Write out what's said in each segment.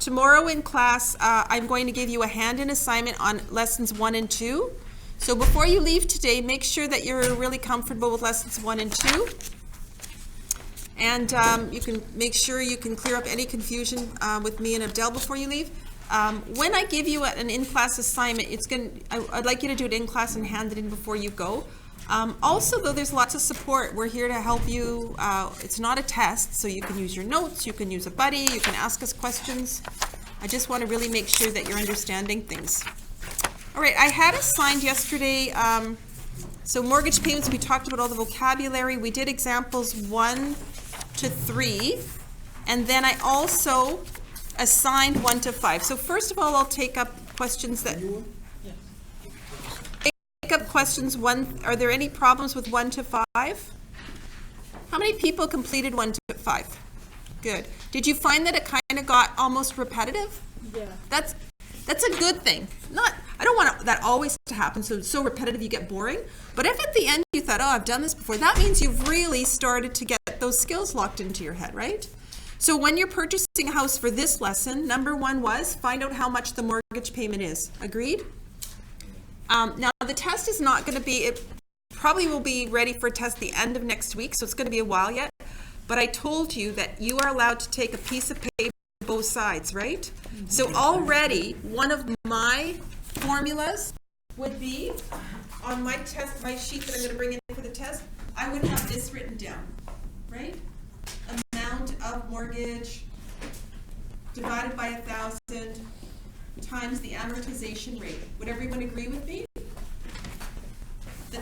tomorrow in class, I'm going to give you a hand-in assignment on lessons 1 and 2. So before you leave today, make sure that you're really comfortable with lessons 1 and 2. And you can make sure you can clear up any confusion with me and Abdel before you leave. When I give you an in-class assignment, I'd like you to do it in class and hand it in before you go. Also, though, there's lots of support. We're here to help you. It's not a test, so you can use your notes, you can use a buddy, you can ask us questions. I just want to really make sure that you're understanding things. All right, I had assigned yesterday, so mortgage payments, we talked about all the vocabulary. We did examples 1 to 3, and then I also assigned 1 to 5. So first of all, I'll take up questions that... questions 1. Are there any problems with 1 to 5? How many people completed 1 to 5? Good. Did you find that it kind of got almost repetitive? Yeah. That's a good thing. I don't want that always to happen, so it's so repetitive you get boring. But if at the end you thought, oh, I've done this before, that means you've really started to get those skills locked into your head, right? So when you're purchasing a house for this lesson, number 1 was find out how much the mortgage payment is. Agreed? Now the test is not going to be, it probably will be ready for a test the end of next week, so it's going to be a while yet. But I told you that you are allowed to take a piece of paper both sides, right? So already one of my formulas would be on my test, my sheet that I'm going to bring in for the test, I would have this written down, right? Amount of mortgage divided by 1,000 times the amortization rate. Would everyone agree with me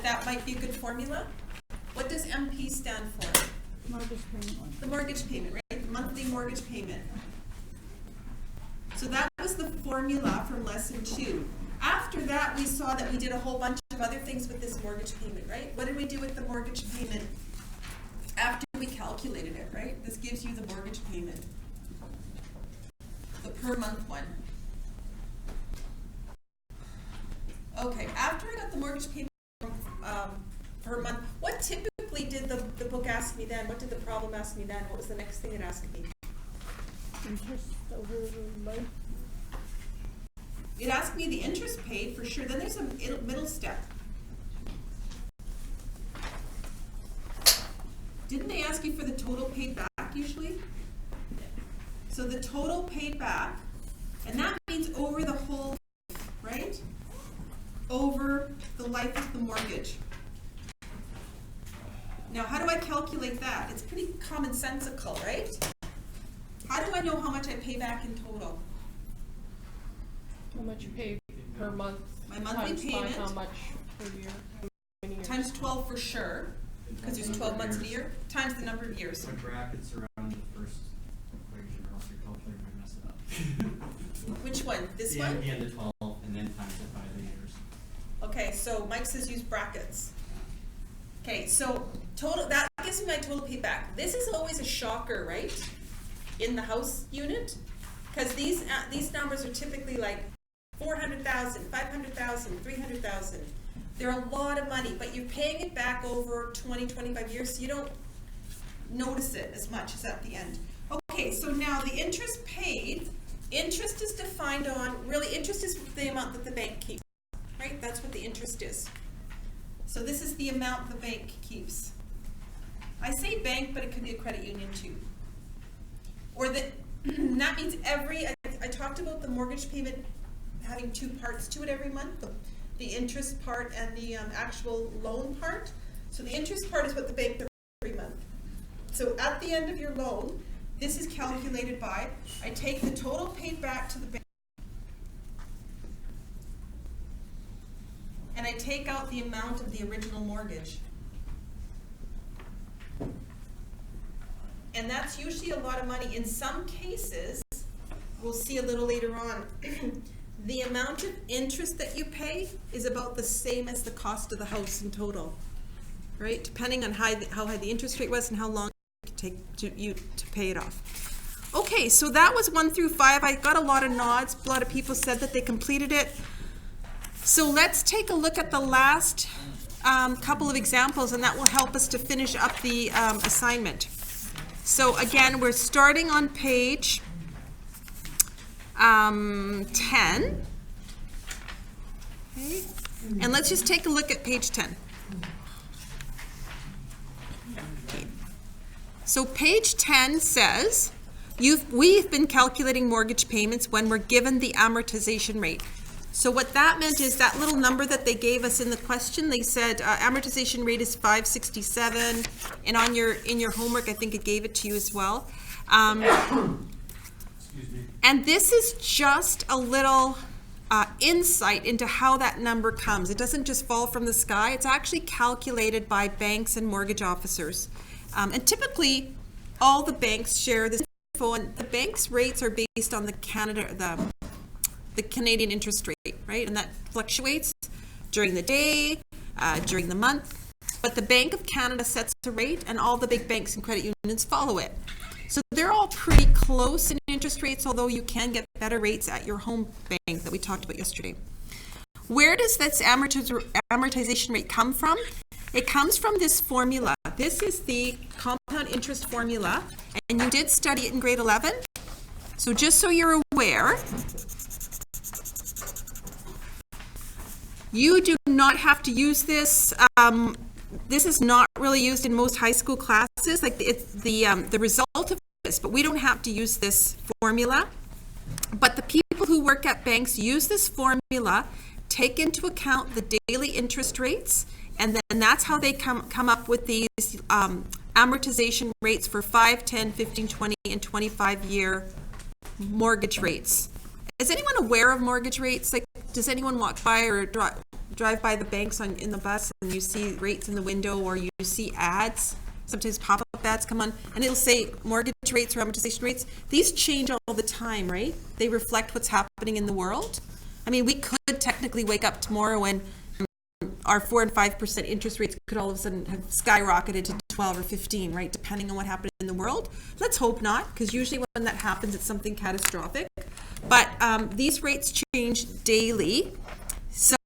that might be a good formula? What does MP stand for? Mortgage payment. The mortgage payment, right? The monthly mortgage payment. So that was the formula from lesson 2. After that, we saw that we did a whole bunch of other things with this mortgage payment, right? What did we do with the mortgage payment after we calculated it, right? This gives you the mortgage payment, the per month one. Okay, after I got the mortgage payment per month, what typically did the book ask me then? What did the problem ask me then? What was the next thing it asked me? Interest over life. It asked me the interest paid for sure. Then there's a middle step. Didn't they ask you for the total paid back usually? So the total paid back, and that means over the whole, right? Over the life of the mortgage. Now, how do I calculate that? It's pretty commonsensical, right? How do I know how much I pay back in total? How much you pay per month? My monthly times payment. How much per year? How many years? Times 12 for sure, because there's 12 months in a year, times the number of years. Put brackets around the first equation, or else your calculator might mess it up. Which one? This the one? The end of 12, and then times it by the years. Okay, so Mike says use brackets. Okay, so total, that gives me my total payback. This is always a shocker, right? In the house unit, because these numbers are typically like 400,000, 500,000, 300,000. They're a lot of money, but you're paying it back over 20, 25 years, so you don't notice it as much as at the end. Okay, so now the interest paid, interest is defined on, really interest is the amount that the bank keeps, right? That's what the interest is. So this is the amount the bank keeps. I say bank, but it could be a credit union too. Or that means I talked about the mortgage payment having 2 parts to it every month, the interest part and the actual loan part. So the interest part is what the bank does every month. So at the end of your loan, this is calculated by, I take the total paid back to the bank, and I take out the amount of the original mortgage. And that's usually a lot of money. In some cases, we'll see a little later on, the amount of interest that you pay is about the same as the cost of the house in total, right? Depending on how high the interest rate was and how long it could take you to pay it off. Okay, so that was 1 through 5. I got a lot of nods. A lot of people said that they completed it. So let's take a look at the last couple of examples, and that will help us to finish up the assignment. So again, we're starting on page 10. Okay. And let's just take a look at page 10. Okay. So page 10 says, we've been calculating mortgage payments when we're given the amortization rate. So what that meant is that little number that they gave us in the question, they said amortization rate is 567, and in your homework, I think it gave it to you as well. Excuse me. And this is just a little insight into how that number comes. It doesn't just fall from the sky. It's actually calculated by banks and mortgage officers. And typically, all the banks share this info, and the banks' rates are based on the Canadian interest rate, right? And that fluctuates during the day, during the month. But the Bank of Canada sets a rate, and all the big banks and credit unions follow it. So they're all pretty close in interest rates, although you can get better rates at your home bank that we talked about yesterday. Where does this amortization rate come from? It comes from this formula. This is the compound interest formula, and you did study it in grade 11. So just so you're aware, you do not have to use this. This is not really used in most high school classes, like the result of this, but we don't have to use this formula. But the people who work at banks use this formula, take into account the daily interest rates, and then that's how they come up with these amortization rates for 5, 10, 15, 20, and 25-year mortgage rates. Is anyone aware of mortgage rates? Like, does anyone walk by or drive by the banks in the bus and you see rates in the window, or you see ads? Sometimes pop-up ads come on and it'll say mortgage rates or amortization rates. These change all the time, right? They reflect what's happening in the world. I mean, we could technically wake up tomorrow and our 4 and 5% interest rates could all of a sudden have skyrocketed to 12 or 15, right? Depending on what happened in the world. Let's hope not, because usually when that happens, it's something catastrophic. But these rates change daily. So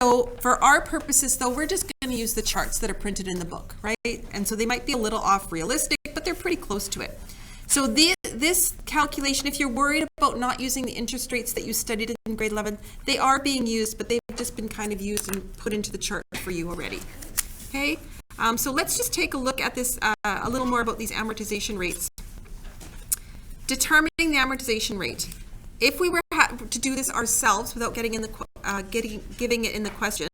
for our purposes, though, we're just going to use the charts that are printed in the book, right? And so they might be a little off realistic, but they're pretty close to it. So this calculation, if you're worried about not using the interest rates that you studied in grade 11, they are being used, but they've just been kind of used and put into the chart for you already. Okay, so let's just take a look at this a little more about these amortization rates. Determining the amortization rate. If we were to do this ourselves without getting in the giving it in the question,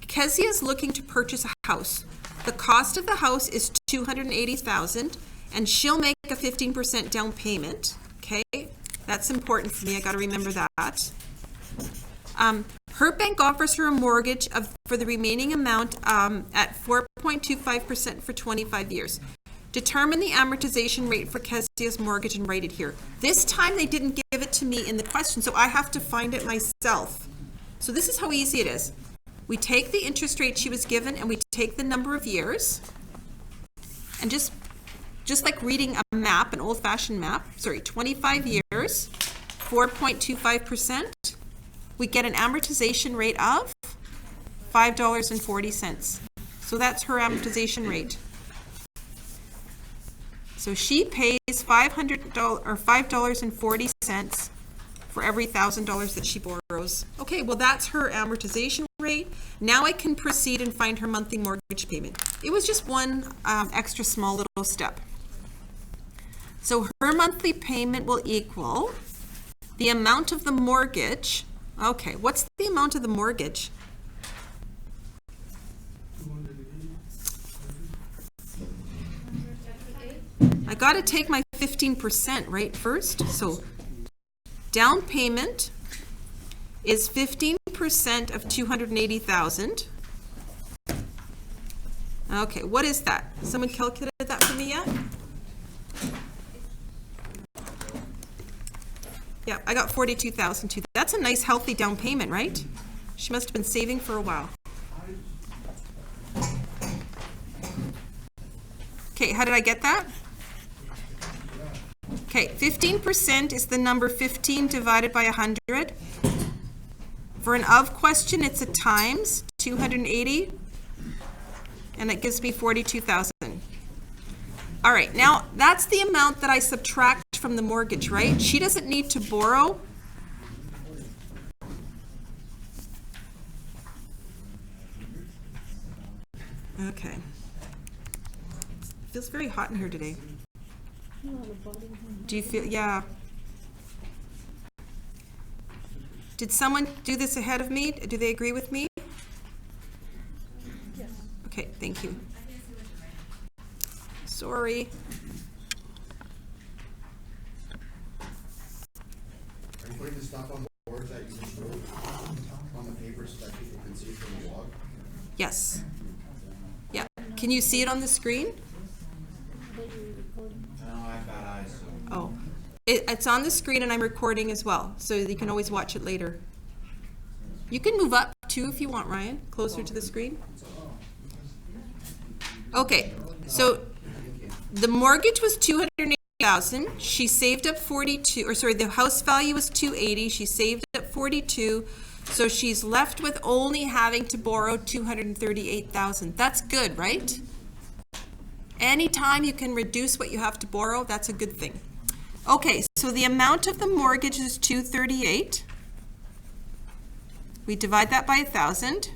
Kezia is looking to purchase a house. The cost of the house is $280,000, and she'll make a 15% down payment. Okay, that's important for me. I got to remember that. Her bank offers her a mortgage for the remaining amount at 4.25% for 25 years. Determine the amortization rate for Kezia's mortgage and write it here. This time they didn't give it to me in the question, so I have to find it myself. So this is how easy it is. We take the interest rate she was given and we take the number of years, and just like reading a map, an old-fashioned map, 25 years, 4.25%, we get an amortization rate of $5.40. So that's her amortization rate. So she pays $5.40 for every $1,000 that she borrows. Okay, well that's her amortization rate. Now I can proceed and find her monthly mortgage payment. It was just one extra small little step. So her monthly payment will equal the amount of the mortgage. Okay, what's the amount of the mortgage? I got to take my 15%, right, first. So down payment is 15% of $280,000. Okay, what is that? Someone calculated that for me yet? Yeah, I got $42,002. That's a nice healthy down payment, right? She must have been saving for a while. Okay, how did I get that? Okay, 15% is the number 15 divided by 100. For an of question, it's a times 280, and it gives me 42,000. All right, now that's the amount that I subtract from the mortgage, right? She doesn't need to borrow Okay. Feels very hot in here today. No, the bottom one. Do you feel, yeah. Did someone do this ahead of me? Do they agree with me? Yes. Okay, thank you. Sorry. Are you putting the stuff on the board that you just wrote on the paper so that people can see it from the log? Yes. Yeah. Can you see it on the screen? That you're recording. No, I have bad eyes, so. Oh. It's on the screen and I'm recording as well, so you can always watch it later. You can move up too if you want, Ryan, closer to the screen. Okay, so the mortgage was $280,000. She saved up 42, or sorry, the house value was $280. She saved up 42, so she's left with only having to borrow $238,000. That's good, right? Anytime you can reduce what you have to borrow, that's a good thing. Okay, so the amount of the mortgage is $238,000. We divide that by 1,000.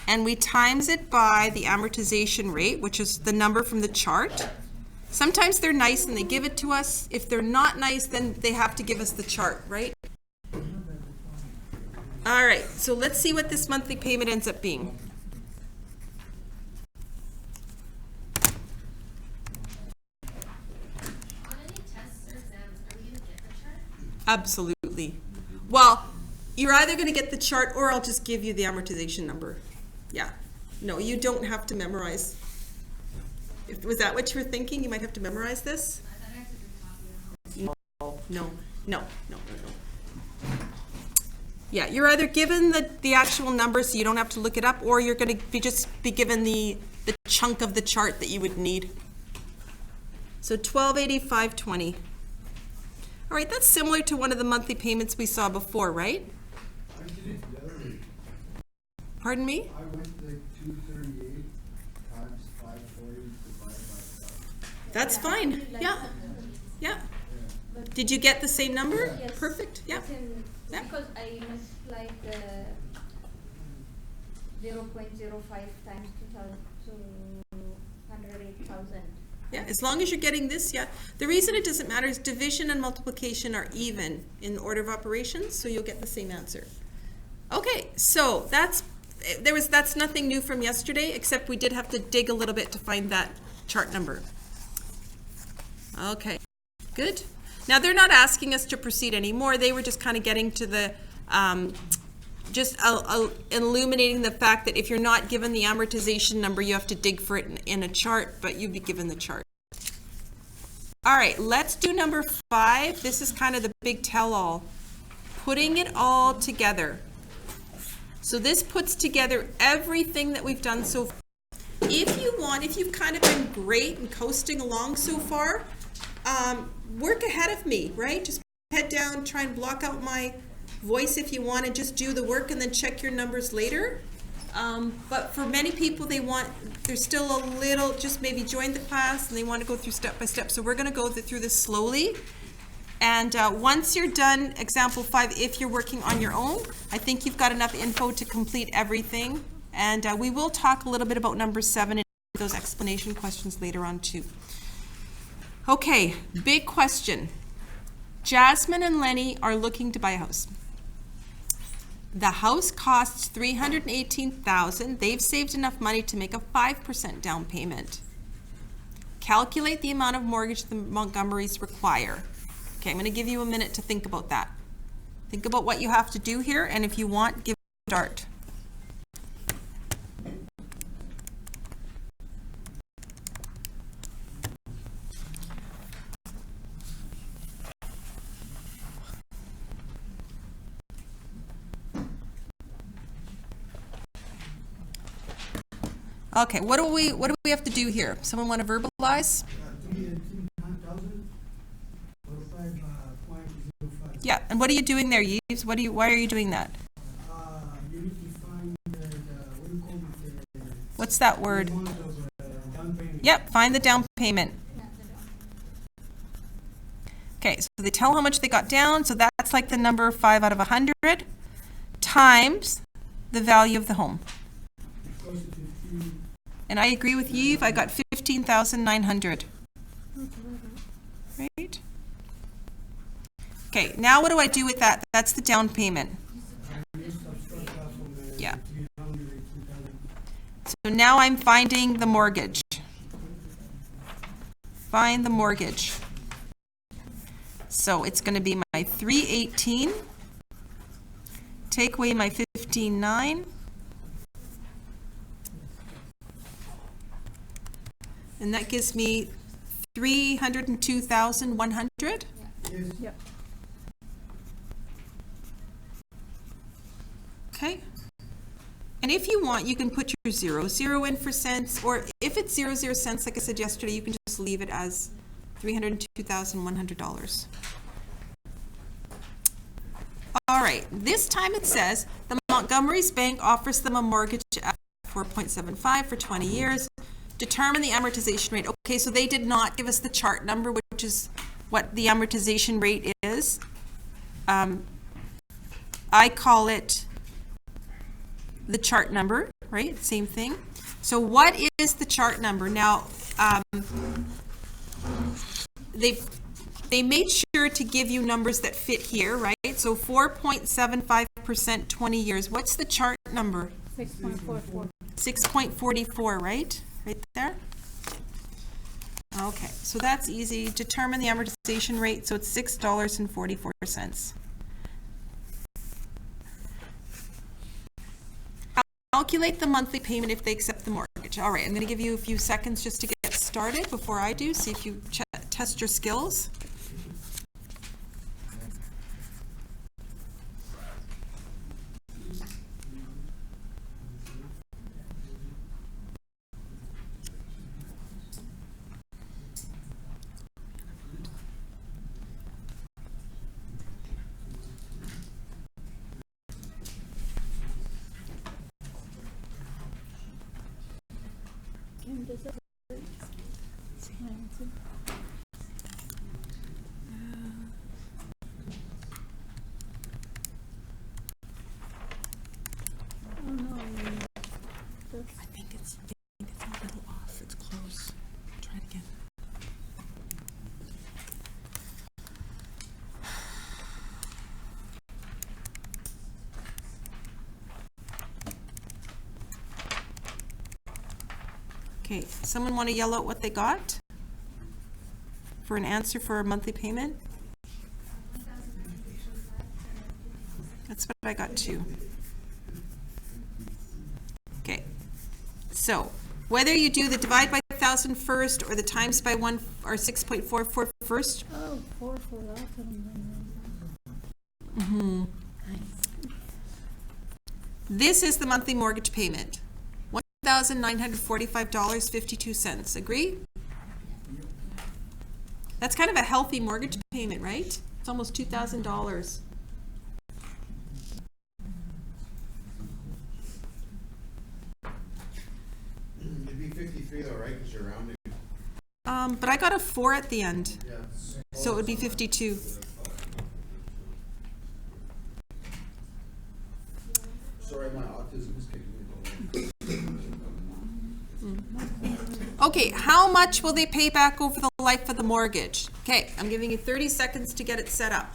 And we times it by the amortization rate, which is the number from the chart. Sometimes they're nice and they give it to us. If they're not nice, then they have to give us the chart, right? All right, so let's see what this monthly payment ends up being. On any tests or exams, are we gonna get the chart? Absolutely. Well, you're either going to get the chart or I'll just give you the amortization number. Yeah. No, you don't have to memorize. Was that what you were thinking? You might have to memorize this? I thought I had to do copy at home. No. Yeah, you're either given the actual number so you don't have to look it up, or you're going to just be given the chunk of the chart that you would need. So $1,285.20. All right, that's similar to one of the monthly payments we saw before, right? I did it the other way. Pardon me? I went like 238 times 540 divided by 1,000. That's fine. Yeah. Did you get the same number? Yes. Perfect. Yeah. Yeah. Because I multiplied the 0.05 times 208,000. Yeah, as long as you're getting this, yeah. The reason it doesn't matter is division and multiplication are even in order of operations, so you'll get the same answer. Okay, so that's nothing new from yesterday, except we did have to dig a little bit to find that chart number. Okay, good. Now they're not asking us to proceed anymore. They were just kind of getting to the illuminating the fact that if you're not given the amortization number, you have to dig for it in a chart, but you'd be given the chart. All right, let's do number 5. This is kind of the big tell-all. Putting it all together. So this puts together everything that we've done so far. If you want, if you've kind of been great and coasting along so far, work ahead of me, right? Just head down, try and block out my voice if you want, and just do the work and then check your numbers later. But for many people, they're still a little, just maybe joined the class and they want to go through step by step. So we're going to go through this slowly. And once you're done example 5, if you're working on your own, I think you've got enough info to complete everything. And we will talk a little bit about number 7 and those explanation questions later on too. Okay, big question. Jasmine and Lenny are looking to buy a house. The house costs $318,000. They've saved enough money to make a 5% down payment. Calculate the amount of mortgage the Montgomerys require. Okay, I'm going to give you a minute to think about that. Think about what you have to do here, and if you want, give it a start. Okay, what do we have to do here? Someone want to verbalize? 318,000 45.05. Yeah, and what are you doing there, Yves? Why are you doing that? You need to find what do you call it? What's that word? Amount of down payment. Yep, find the down payment. Okay, so they tell how much they got down, so that's like the number 5 out of 100 times the value of the home. Close to And I agree with Yves, I got 15,900. Right? Okay, now what do I do with that? That's the down payment. Yeah. So now I'm finding the mortgage. Find the mortgage. So it's going to be my 318. Take away my 15,900. And that gives me 302,100. Yep. Okay. And if you want, you can put your 0 in for cents, or if it's 0 cents, like I said yesterday, you can just leave it as $302,100. All right, this time it says the Montgomery's Bank offers them a mortgage at 4.75 for 20 years. Determine the amortization rate. Okay, so they did not give us the chart number, which is what the amortization rate is. I call it the chart number, right? Same thing. So what is the chart number? Now, they made sure to give you numbers that fit here, right? So 4.75%, 20 years. What's the chart number? 6.44. 6.44, right? Right there? Okay, so that's easy. Determine the amortization rate, so it's $6.44. Calculate the monthly payment if they accept the mortgage. All right, I'm going to give you a few seconds just to get started before I do, see if you test your skills. And does it hurt? Nancy? Oh no, that's I think it's a little off. It's close. Try it again. Okay, someone want to yell out what they got for an answer for a monthly payment? That's what I got too. Okay, so whether you do the divide by 1,000 first or the times by 1 or 6.44 first. oh, 4 for that one. Mm-hmm. This is the monthly mortgage payment. $1,945.52. Agree? That's kind of a healthy mortgage payment, right? It's almost $2,000. It'd be 53 though, right? Because you're rounding. But I got a 4 at the end, Yeah. so it would be 52. Sorry, my autism is kicking me. Okay, how much will they pay back over the life of the mortgage? Okay, I'm giving you 30 seconds to get it set up.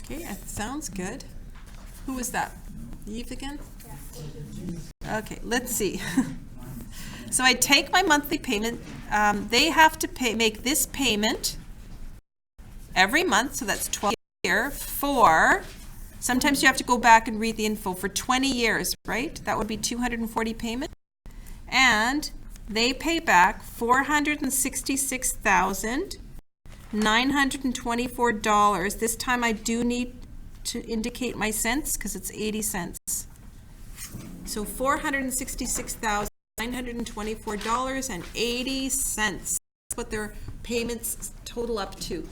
Okay, that sounds good. Who was that? Eve again? Okay, let's see. So I take my monthly payment. They have to make this payment every month, so that's 12 years for, sometimes you have to go back and read the info, for 20 years, right? That would be 240 payments. And they pay back $466,924. This time I do need to indicate my cents because it's 80 cents. So $466,924.80. That's what their payments total up to.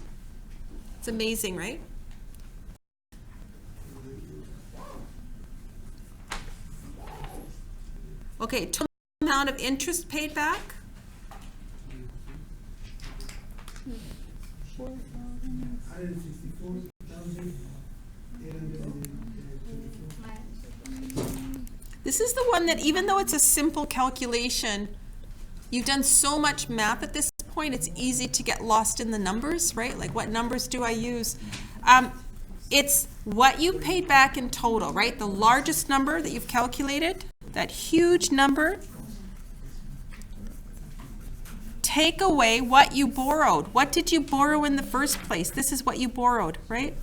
It's amazing, right? Okay, total amount of interest paid back. 4,000. 164,824. This is the one that even though it's a simple calculation, you've done so much math at this point, it's easy to get lost in the numbers, right? Like what numbers do I use? It's what you paid back in total, right? The largest number that you've calculated, that huge number, take away what you borrowed. What did you borrow in the first place? This is what you borrowed, right?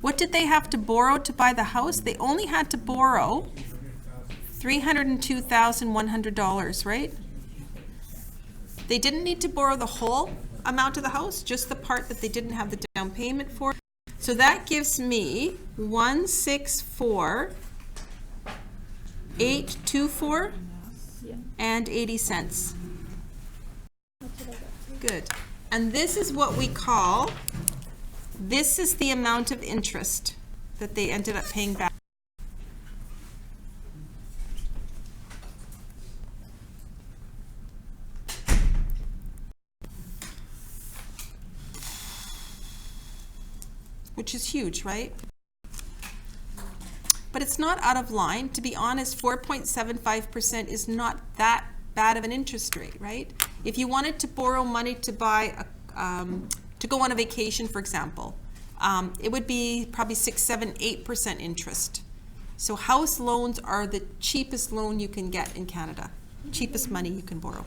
What did they have to borrow to buy the house? They only had to borrow $302,100, right? They didn't need to borrow the whole amount of the house, just the part that they didn't have the down payment for. So that gives me 164,824 Yeah, and 80 cents. that's what I got too. Good. And this is what we call, this is the amount of interest that they ended up paying back. Which is huge, right? But it's not out of line. To be honest, 4.75% is not that bad of an interest rate, right? If you wanted to borrow money to buy, to go on a vacation, for example, it would be probably 6, 7, 8% interest. So house loans are the cheapest loan you can get in Canada, cheapest money you can borrow.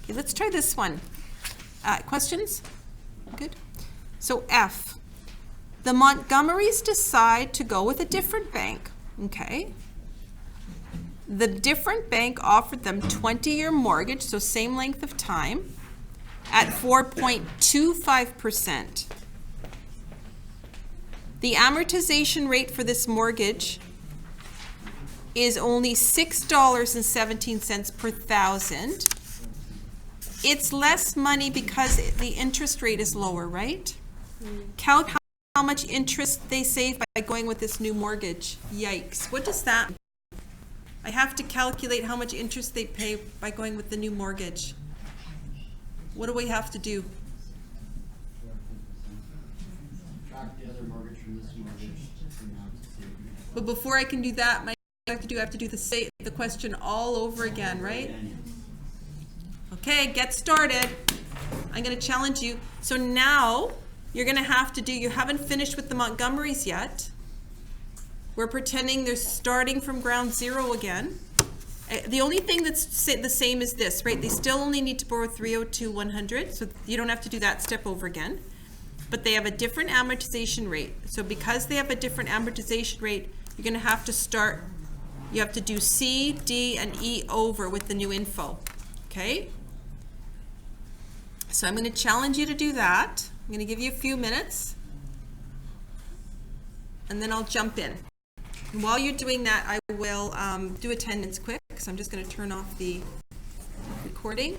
Okay, let's try this one. Questions? Good. So F, the Montgomerys decide to go with a different bank, okay? The different bank offered them 20-year mortgage, so same length of time, at 4.25%. The amortization rate for this mortgage is only $6.17 per thousand. It's less money because the interest rate is lower, right? Calc how much interest they save by going with this new mortgage. Yikes. What does that mean? I have to calculate how much interest they pay by going with the new mortgage. What do we have to do? Track the other mortgage from this mortgage to now to see. But before I can do that, I have to do the question all over again, right? Okay, get started. I'm going to challenge you. So now you're going to have to do, you haven't finished with the Montgomerys yet. We're pretending they're starting from ground zero again. The only thing that's the same is this, right? They still only need to borrow $302,100, so you don't have to do that step over again. But they have a different amortization rate. So because they have a different amortization rate, you're going to have to start, you have to do C, D, and E over with the new info, okay? So I'm going to challenge you to do that. I'm going to give you a few minutes, and then I'll jump in. And while you're doing that, I will do attendance quick, so I'm just going to turn off the recording.